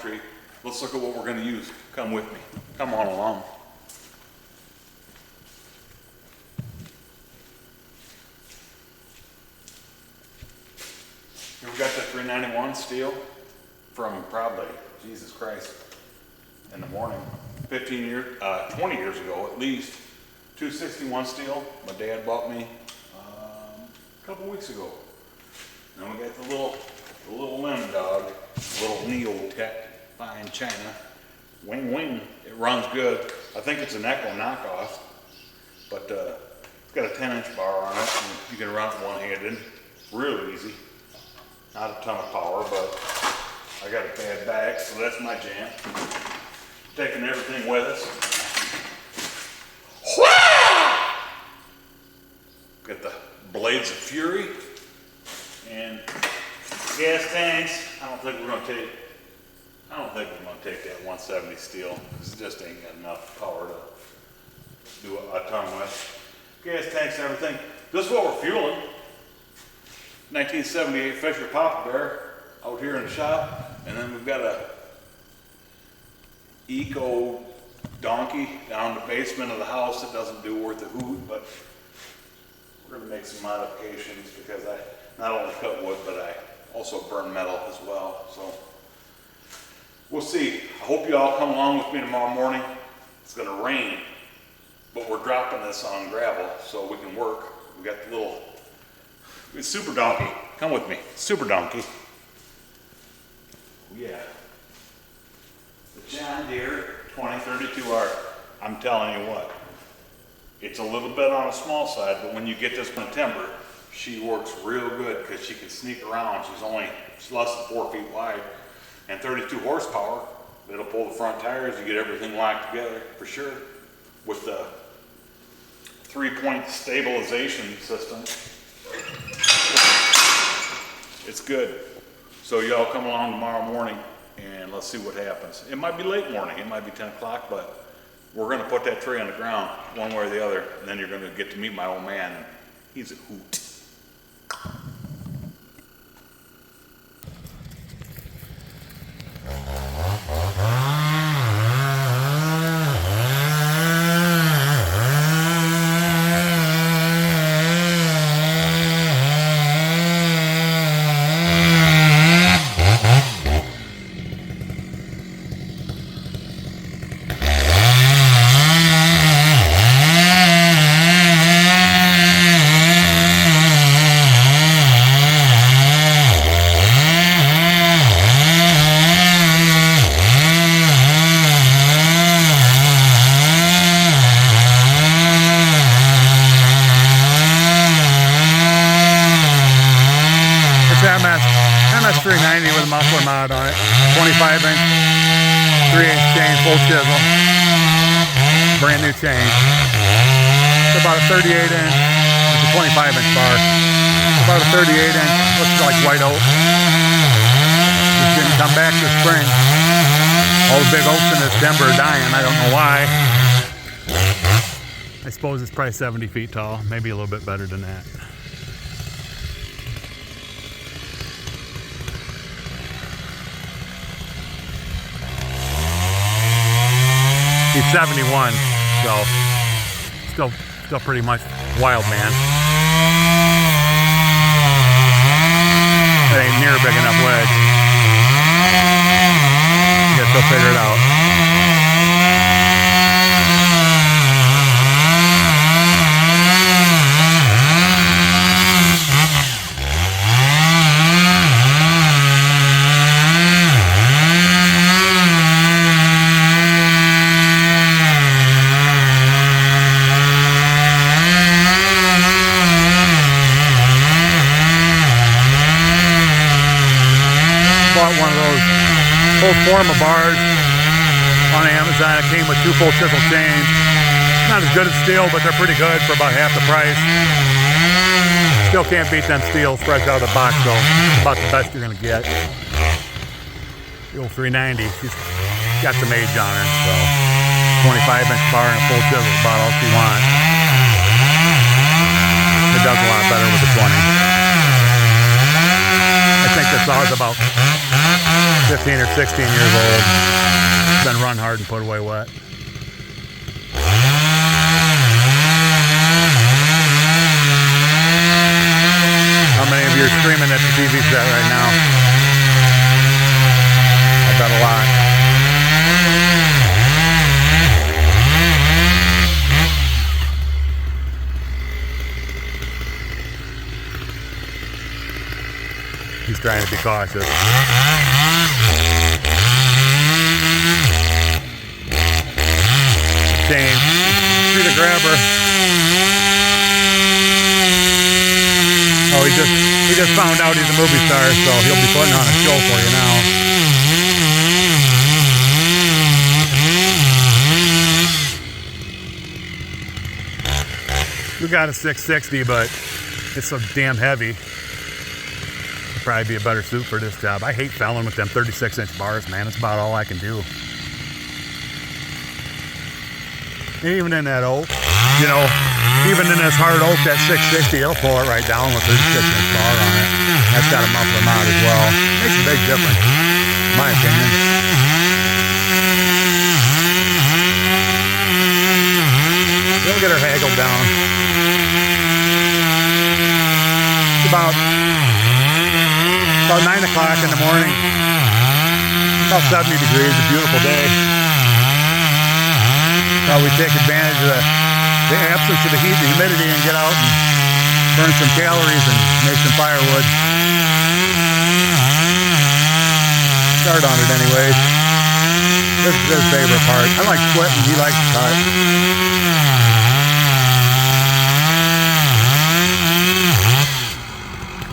tree. Let's look at what we're gonna use. Come with me. Come on along. Here we got the 391 steel from probably, Jesus Christ, in the morning. 15 years, 20 years ago at least. 261 steel, my dad bought me a couple weeks ago. Then we got the little limb dog, little Neotech, fine China. Wing wing, it runs good. I think it's an Echo knockoff, but it's got a 10-inch bar on it, and you can run it one-handed, real easy. Not a ton of power, but I got a bad back, so that's my jam. Taking everything with us. Got the Blades of Fury and gas tanks. I don't think we're gonna take that 170 steel because it just ain't got enough power to do a ton with. Gas tanks and everything. This is what we're fueling. 1978 Fisher Papa Bear out here in the shop, and then we've got a Eco donkey down in the basement of the house that doesn't do worth a hoot, but we're gonna make some modifications because I not only cut wood, but I also burn metal as well. So we'll see. I hope you all come along with me tomorrow morning. It's gonna rain, but we're dropping this on gravel so we can work. We got the little Super Donkey. Come with me. Super Donkey. Yeah. The John Deere 2032R. I'm telling you what, it's a little bit on the small side, but when you get this one timber, she works real good because she can sneak around. She's less than 4 feet wide and 32 horsepower. It'll pull the front tires. You get everything locked together for sure with the 3-point stabilization system. It's good. So y'all come along tomorrow morning and let's see what happens. It might be late morning, it might be 10 o'clock, but we're gonna put that tree on the ground one way or the other, and then you're gonna get to meet my old man, and he's a hoot. MS 390 with a muffler mod on it. 25-inch, 3/8 chain, full chisel. Brand new chain. It's about a 38-inch. It's a 25-inch bar. It's about a 38-inch. Looks like white oak. Just didn't come back this spring. All the big oaks in this Denver are dying. I don't know why. I suppose it's probably 70 feet tall. Maybe a little bit better than that. He's 71, so still pretty much wild man. That ain't near a big enough wedge. Guess they'll figure it out. Bought one of those old Forma bars on Amazon. It came with 2 full chisel chains. Not as good as steel, but they're pretty good for about half the price. Still can't beat them steels fresh out of the box though. It's about the best you're gonna get. The old 390, she's got some age on her, so 25-inch bar and a full chisel is about all she wants. It does a lot better with the 20. I think the saw is about 15 or 16 years old. It's been run hard and put away wet. How many of you are screaming at the TV set right now? I bet a lot. He's trying to be cautious. Shane, see the grabber. Oh, he just found out he's a movie star, so he'll be putting on a show for you now. We got a 660, but it's so damn heavy. It'd probably be a better suit for this job. I hate felling with them 36-inch bars, man. It's about all I can do. Even in that oak, you know, even in this hard oak, that 660, it'll pull it right down with 36-inch bar on it. That's got to muffle them out as well. Makes a big difference, in my opinion. We'll get her haggled down. It's about 9 o'clock in the morning. About 70 degrees, a beautiful day. We take advantage of the absence of the heat and humidity and get out and burn some calories and make some firewood. Start on it anyways. This is his favorite part. I like splitting, he likes to cut.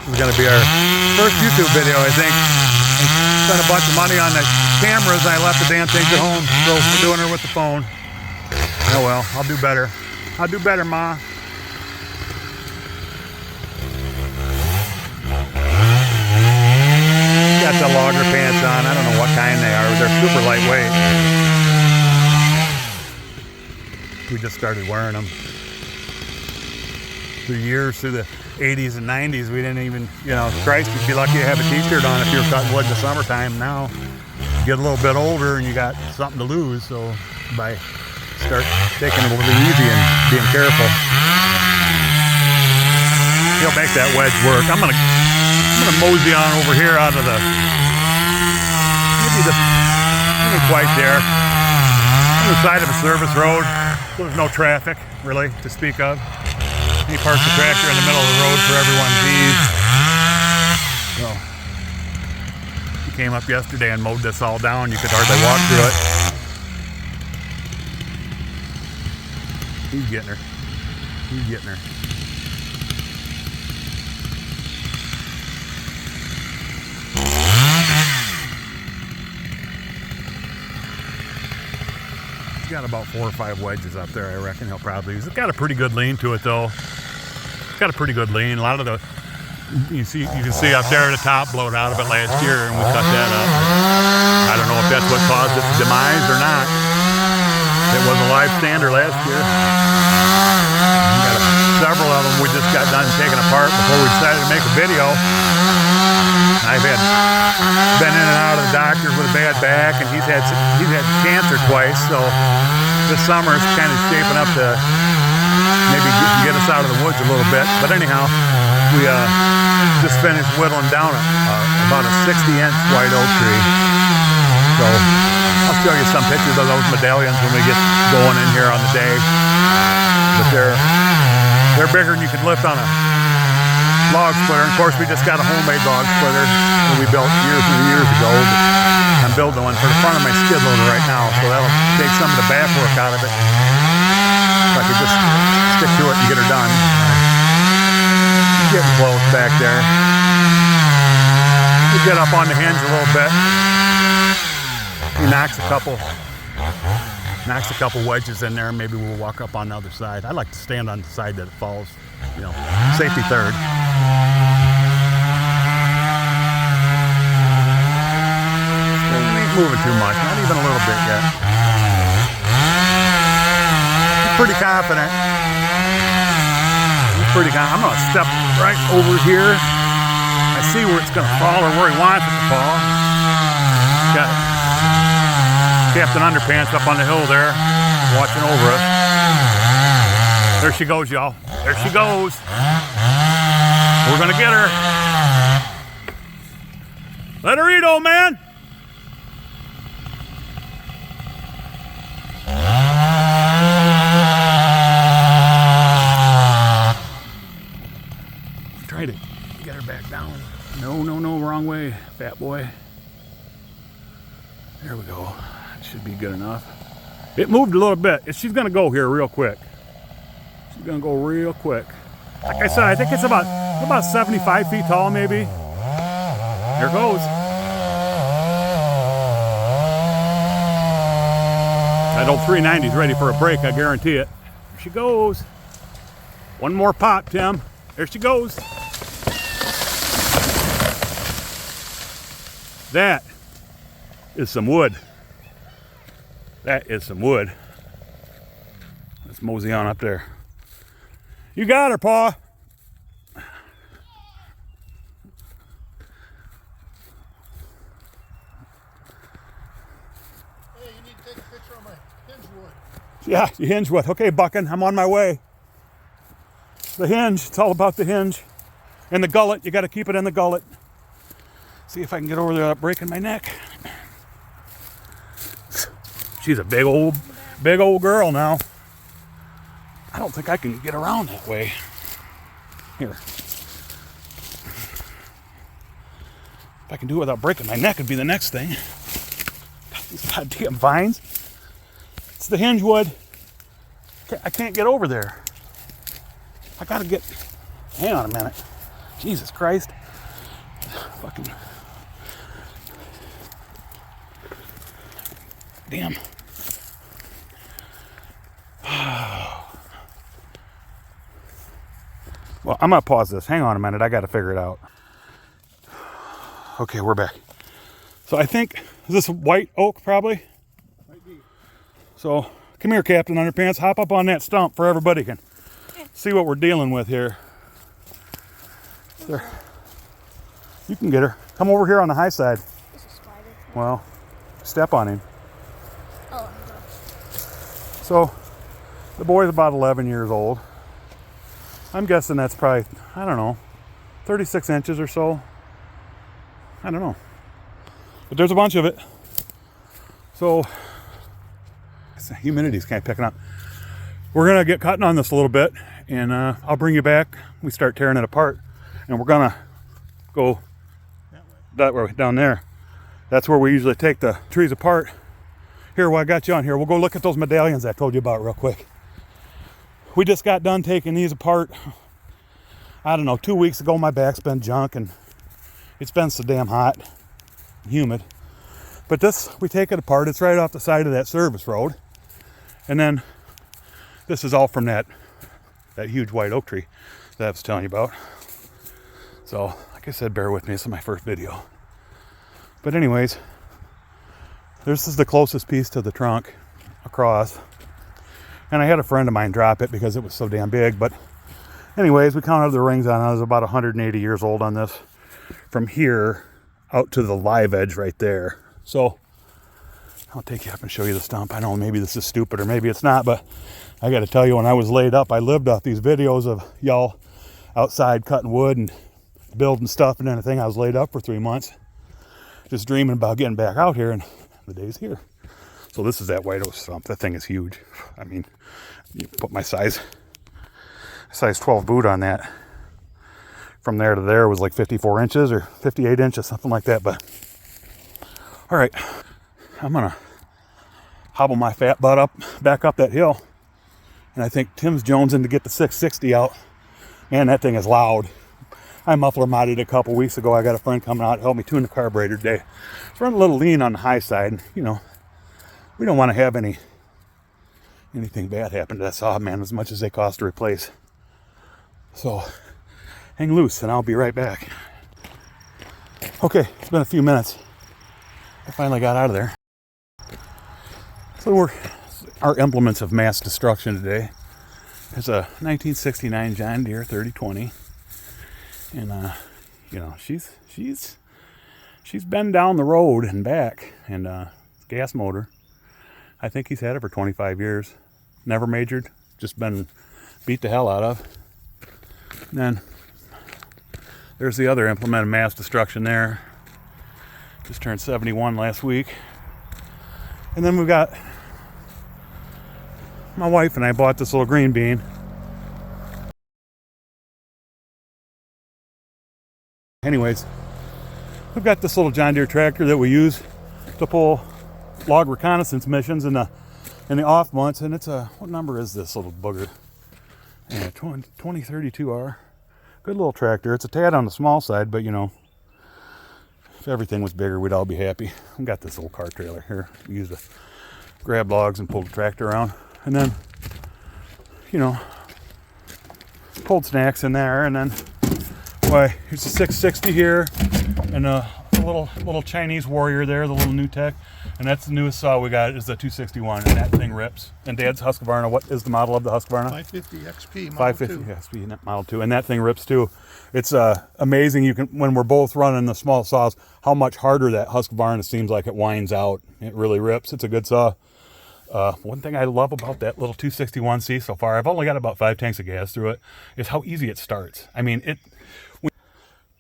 This is going to be our first YouTube video, I think. I spent a bunch of money on the cameras and I left the damn things at home, so we're doing her with the phone. Oh well, I'll do better. I'll do better, Ma. Got the logger pants on. I don't know what kind they are. They're super lightweight. We just started wearing them. Through years, through the 80s and 90s, we didn't even, you know, Christ, you'd be lucky to have a t-shirt on if you were cutting wood in the summertime. Now, you get a little bit older and you got something to lose, so start taking it a little easy and being careful. He'll make that wedge work. I'm gonna mosey on over here out of the, maybe quite there, on the side of a service road. So there's no traffic really to speak of. He parks the tractor in the middle of the road for everyone's ease. So he came up yesterday and mowed this all down. You could hardly walk through it. He's getting her. He's getting her. He's got about 4 or 5 wedges up there, I reckon he'll probably use. It's got a pretty good lean to it though. It's got a pretty good lean. A lot of the, you can see up there the top blowed out of it last year and we cut that up. I don't know if that's what caused its demise or not. It was a live stander last year. Several of them we just got done taking apart before we decided to make a video. I've been in and out of the doctors with a bad back, and he's had cancer twice. So this summer is kind of shaping up to maybe get us out of the woods a little bit. But anyhow, we just finished whittling down about a 60-inch white oak tree. So I'll show you some pictures of those medallions when we get going in here on the day. But they're bigger than you could lift on a log splitter. And of course, we just got a homemade log splitter that we built years and years ago. I'm building one for the front of my skid loader right now, so that'll take some of the back work out of it. So I could just stick to it and get her done. Getting close back there. We get up on the hinge a little bit. He knocks a couple wedges in there. Maybe we'll walk up on the other side. I like to stand on the side that it falls, you know, safety third. Ain't moving too much, not even a little bit yet. He's pretty confident. I'm gonna step right over here. I see where it's gonna fall or where he wants it to fall. Captain Underpants up on the hill there, watching over us. There she goes, y'all. There she goes. We're gonna get her. Let her eat, old man. Try to get her back down. No, no, no, wrong way, fat boy. There we go. That should be good enough. It moved a little bit. She's gonna go here real quick. She's gonna go real quick. Like I said, I think it's about 75 feet tall, maybe. Here goes. That old 390 is ready for a break, I guarantee it. Here she goes. One more pop, Tim. There she goes. That is some wood. That is some wood. Let's mosey on up there. You got her, Pa. Hey, you need to take a picture of my hinge wood. Yeah, the hinge wood. Okay, Buckin, I'm on my way. The hinge, it's all about the hinge. And the gullet, you gotta keep it in the gullet. See if I can get over there without breaking my neck. She's a big old girl now. I don't think I can get around that way. Here. If I can do it without breaking my neck, it'd be the next thing. These goddamn vines. It's the hinge wood. I can't get over there. I gotta get, hang on a minute. Jesus Christ. Fucking. Damn. Well, I'm gonna pause this. Hang on a minute. I gotta figure it out. Okay, we're back. So I think, is this white oak probably? Might be. So come here, Captain Underpants. Hop up on that stump for everybody can see what we're dealing with here. There. You can get her. Come over here on the high side. There's a spider. Well, step on him. Oh, So the boy's about 11 years old. I'm guessing that's probably, I don't know, 36 inches or so. I don't know. But there's a bunch of it. So humidity's kind of picking up. We're gonna get cutting on this a little bit, and I'll bring you back. We start tearing it apart, and we're gonna go that way down there. That's where we usually take the trees apart. Here, while I got you on here, we'll go look at those medallions I told you about real quick. We just got done taking these apart, I don't know, 2 weeks ago. My back's been junk and it's been so damn hot and humid. But this, we take it apart. It's right off the side of that service road. And then this is all from that huge white oak tree that I was telling you about. So, like I said, bear with me. This is my first video. But anyways, this is the closest piece to the trunk across. And I had a friend of mine drop it because it was so damn big. But anyways, we counted the rings on it. I was about 180 years old on this. From here out to the live edge right there. So I'll take you up and show you the stump. I know maybe this is stupid or maybe it's not, but I got to tell you, when I was laid up, I lived off these videos of y'all outside cutting wood and building stuff and anything. I was laid up for 3 months, just dreaming about getting back out here, and the day's here. So this is that white oak stump. That thing is huge. I mean, you put my size 12 boot on that. From there to there was like 54 inches or 58 inches, something like that. But all right, I'm gonna hobble my fat butt back up that hill, and I think Tim's jonesing to get the 660 out. Man, that thing is loud. I muffler modded it a couple weeks ago. I got a friend coming out to help me tune the carburetor today. It's running a little lean on the high side. You know, we don't want to have anything bad happen to that saw, man, as much as they cost to replace. So hang loose and I'll be right back. Okay, it's been a few minutes. I finally got out of there. So our implements of mass destruction today is a 1969 John Deere 3020. And you know, she's been down the road and back, and gas motor. I think he's had it for 25 years. Never majored, just been beat the hell out of. And then there's the other implement of mass destruction there. Just turned 71 last week. And then we've got my wife and I bought this little green bean. Anyways, we've got this little John Deere tractor that we use to pull log reconnaissance missions in the off months, and it's a, what number is this little booger? Yeah, 2032R. Good little tractor. It's a tad on the small side, but you know, if everything was bigger, we'd all be happy. We've got this little car trailer here. We use to grab logs and pull the tractor around. And then, you know, pulled snacks in there. And then, why, here's a 660 here. And a little Chinese Warrior there, the little new tech. And that's the newest saw we got, is the 261. And that thing rips. And Dad's Husqvarna, what is the model of the Husqvarna? 550 XP Model 550 XP Model 2, and that thing rips too. It's amazing. You can, when we're both running the small saws, how much harder that Husqvarna seems like it winds out. It really rips. It's a good saw. One thing I love about that little 261C so far, I've only got about 5 tanks of gas through it, is how easy it starts. I mean,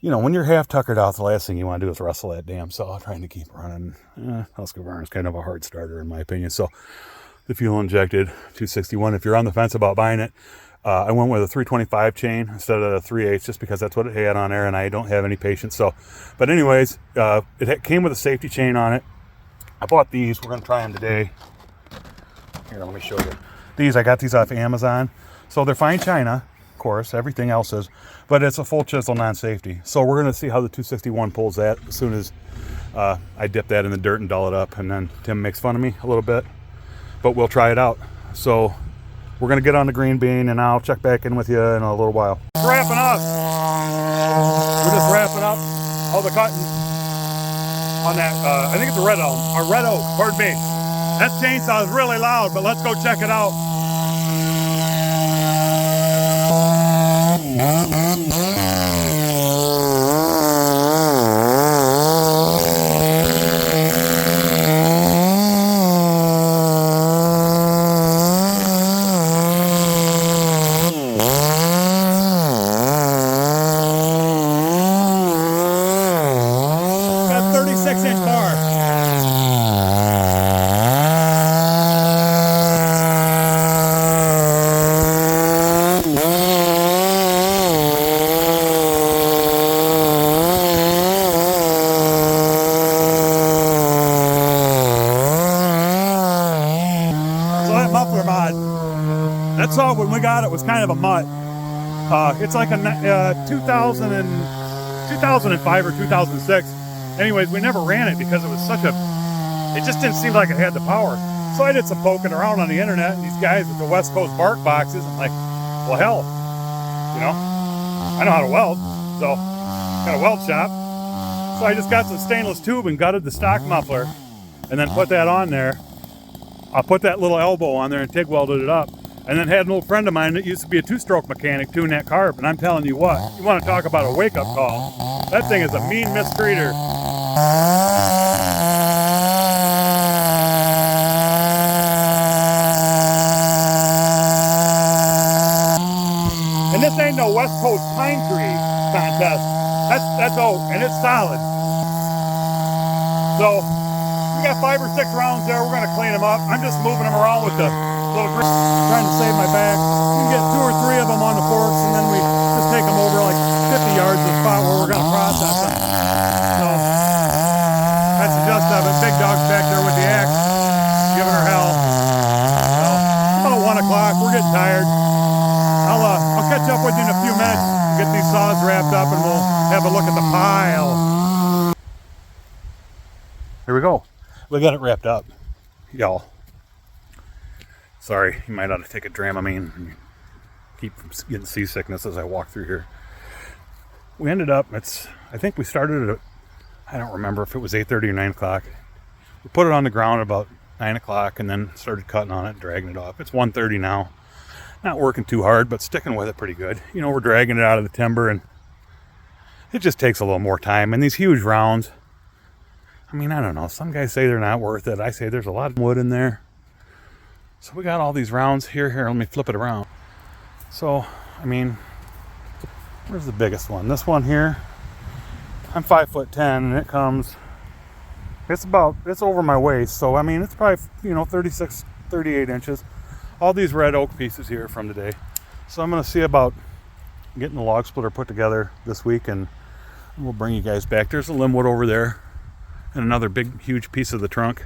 you know, when you're half tuckered out, the last thing you want to do is wrestle that damn saw trying to keep running. Husqvarna is kind of a hard starter in my opinion. So the fuel injected 261, if you're on the fence about buying it, I went with a 325 chain instead of a 3/8 just because that's what it had on there, and I don't have any patience. So, but anyways, it came with a safety chain on it. I bought these. We're going to try them today. Here, let me show you. These, I got these off Amazon. So they're fine china, of course, everything else is, but it's a full chisel non-safety. So we're going to see how the 261 pulls that as soon as I dip that in the dirt and dull it up. And then Tim makes fun of me a little bit, but we'll try it out. So we're going to get on the green bean, and I'll check back in with you in a little while. Wrapping up. We're just wrapping up all the cutting on that, I think it's a red oak, pardon me. That chainsaw is really loud, but let's go check it out. Got 36-inch bar. Muffler mod. That saw when we got it was kind of a mutt. It's like a 2005 or 2006. Anyways, we never ran it because it was it just didn't seem like it had the power. So I did some poking around on the internet, and these guys with the West Coast bark boxes, I'm like, well, hell, you know, I know how to weld, so got a weld shop. So I just got some stainless tube and gutted the stock muffler and then put that on there. I put that little elbow on there and TIG welded it up, and then had an old friend of mine that used to be a 2-stroke mechanic tune that carb, and I'm telling you what, you want to talk about a wake-up call. That thing is a mean mistreater. And this ain't no West Coast pine tree contest. That's oak, and it's solid. So we got 5 or 6 rounds there. We're going to clean them up. I'm just moving them around with the little trying to save my bag. We can get 2 or 3 of them on the forks, and then we just take them over like 50 yards to the spot where we're going to process them. So that's the gist of it. Big Dog's back there with the axe, giving her hell. So about 1 o'clock. We're getting tired. I'll catch up with you in a few minutes. Get these saws wrapped up, and we'll have a look at the pile. Here we go. We got it wrapped up, y'all. Sorry, you might ought to take a Dramamine and keep from getting seasickness as I walk through here. We ended up, I think we started at, I don't remember if it was 8:30 or 9 o'clock. We put it on the ground at about 9 o'clock and then started cutting on it and dragging it off. It's 1:30 now. Not working too hard, but sticking with it pretty good. You know, we're dragging it out of the timber, and it just takes a little more time. And these huge rounds, I mean, I don't know. Some guys say they're not worth it. I say there's a lot of wood in there. So we got all these rounds here. Here, let me flip it around. So, I mean, where's the biggest one? This one here. I'm 5'10", and it comes, it's over my waist. So, I mean, it's probably, 36, 38 inches. All these red oak pieces here from today. So I'm going to see about getting the log splitter put together this week, and we'll bring you guys back. There's a limbwood over there and another big, huge piece of the trunk.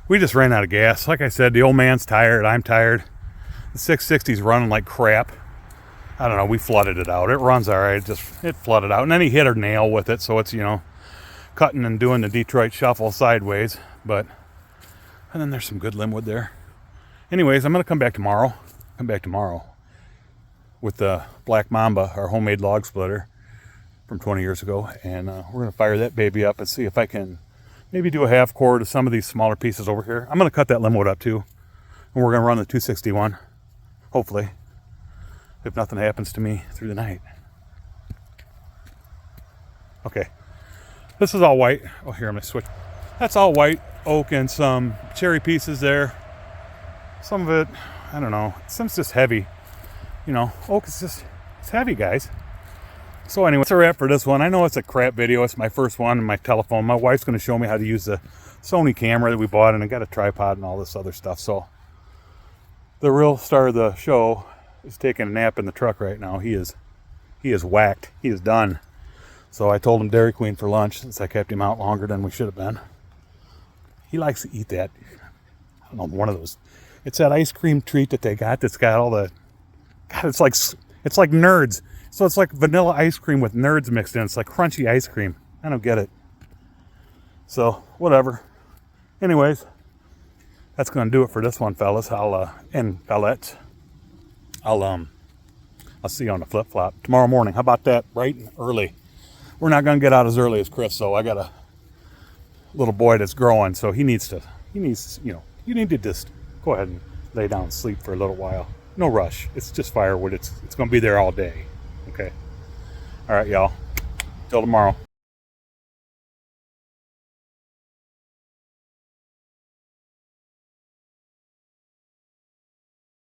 We just ran out of gas. Like I said, the old man's tired. I'm tired. The 660's running like crap. I don't know. We flooded it out. It runs all right. It flooded out. And then he hit a nail with it. So it's, cutting and doing the Detroit shuffle sideways. And then there's some good limbwood there. Anyways, I'm going to come back tomorrow. With the Black Mamba, our homemade log splitter from 20 years ago. And we're going to fire that baby up and see if I can maybe do a half core to some of these smaller pieces over here. I'm going to cut that limbwood up too. And we're going to run the 261, hopefully, if nothing happens to me through the night. Okay, this is all white. Oh, here, I'm going to switch. That's all white oak and some cherry pieces there. Some of it, I don't know, some's just heavy. Oak is just, it's heavy, guys. So anyway, that's a wrap for this one. I know it's a crap video. It's my first one on my telephone. My wife's going to show me how to use the Sony camera that we bought, and I got a tripod and all this other stuff. So the real star of the show is taking a nap in the truck right now. He is whacked. He is done. So I told him Dairy Queen for lunch, since I kept him out longer than we should have been. He likes to eat that. I don't know, one of those. It's that ice cream treat that they got that's got all the, God, it's like Nerds. So it's like vanilla ice cream with Nerds mixed in. It's like crunchy ice cream. I don't get it. So, whatever. Anyways, that's going to do it for this one, fellas. And fellettes. I'll see you on the flip-flop tomorrow morning. How about that? Bright and early. We're not going to get out as early as Chris, so I got a little boy that's growing, so you need to just go ahead and lay down and sleep for a little while. No rush. It's just firewood. It's going to be there all day. Okay. All right, y'all. Till tomorrow.